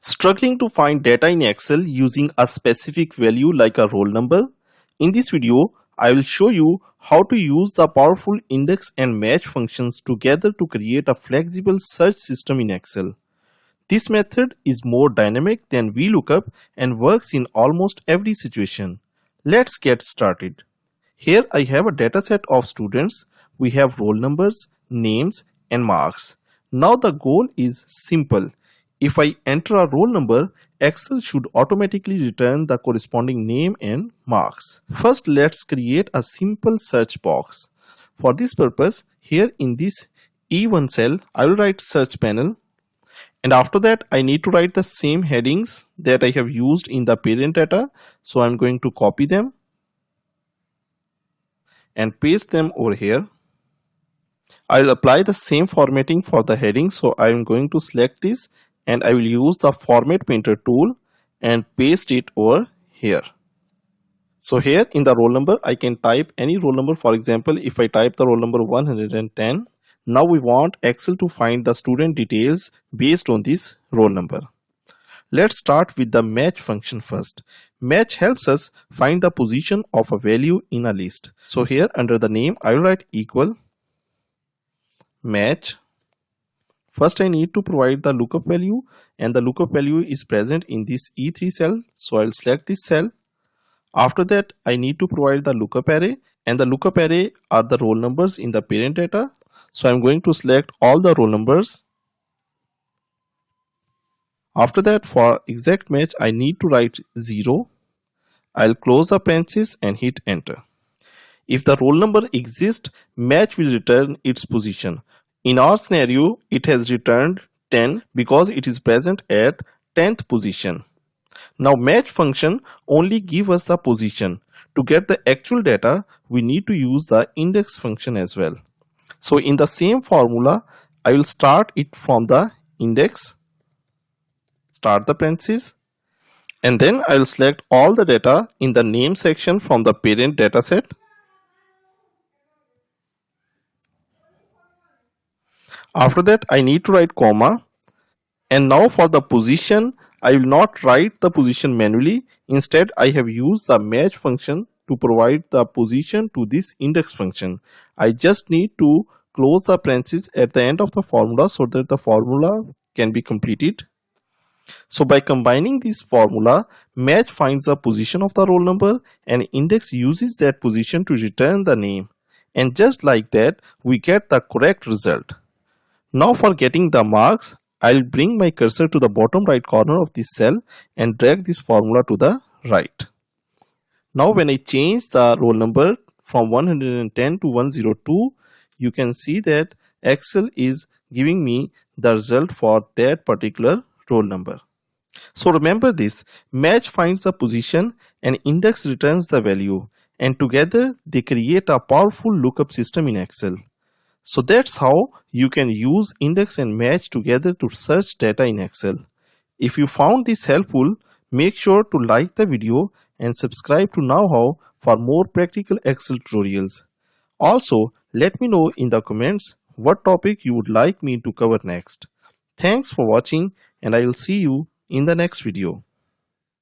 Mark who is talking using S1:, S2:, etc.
S1: Struggling to find data in Excel using a specific value like a roll number? In this video, I will show you how to use the powerful index and match functions together to create a flexible search system in Excel. This method is more dynamic than Vlookup and works in almost every situation. Let's get started. Here I have a dataset of students. We have roll numbers, names and marks. Now the goal is simple. If I enter a roll number, Excel should automatically return the corresponding name and marks. First, let's create a simple search box. For this purpose, here in this E1 cell, I will write search panel. And after that, I need to write the same headings that I have used in the parent data. So I'm going to copy them and paste them over here. I will apply the same formatting for the heading. So I am going to select this and I will use the format painter tool and paste it over here. So here in the roll number, I can type any roll number. For example, if I type the roll number 110, now we want Excel to find the student details based on this roll number. Let's start with the match function first. Match helps us find the position of a value in a list. So here under the name, I will write equal match. First, I need to provide the lookup value, and the lookup value is present in this E3 cell. So I'll select this cell. After that, I need to provide the lookup array, and the lookup array are the roll numbers in the parent data. So I'm going to select all the roll numbers. After that, for exact match, I need to write 0. I'll close the parenthesis and hit enter. If the roll number exists, match will return its position. In our scenario, it has returned 10 because it is present at 10th position. Now match function only gives us the position. To get the actual data, we need to use the index function as well. So in the same formula, I will start it from the index, start the parenthesis, and then I will select all the data in the name section from the parent dataset. After that, I need to write comma, and now for the position, I will not write the position manually. Instead, I have used the match function to provide the position to this index function. I just need to close the parenthesis at the end of the formula so that the formula can be completed. So by combining this formula, match finds the position of the roll number and index uses that position to return the name. And just like that, we get the correct result. Now for getting the marks, I'll bring my cursor to the bottom right corner of this cell and drag this formula to the right. Now when I change the roll number from 110 to 102, you can see that Excel is giving me the result for that particular roll number. So remember this, match finds the position and index returns the value, and together they create a powerful lookup system in Excel. So that's how you can use index and match together to search data in Excel. If you found this helpful, make sure to like the video and subscribe to Know-How for more practical Excel tutorials. Also, let me know in the comments what topic you would like me to cover next. Thanks for watching, and I will see you in the next video.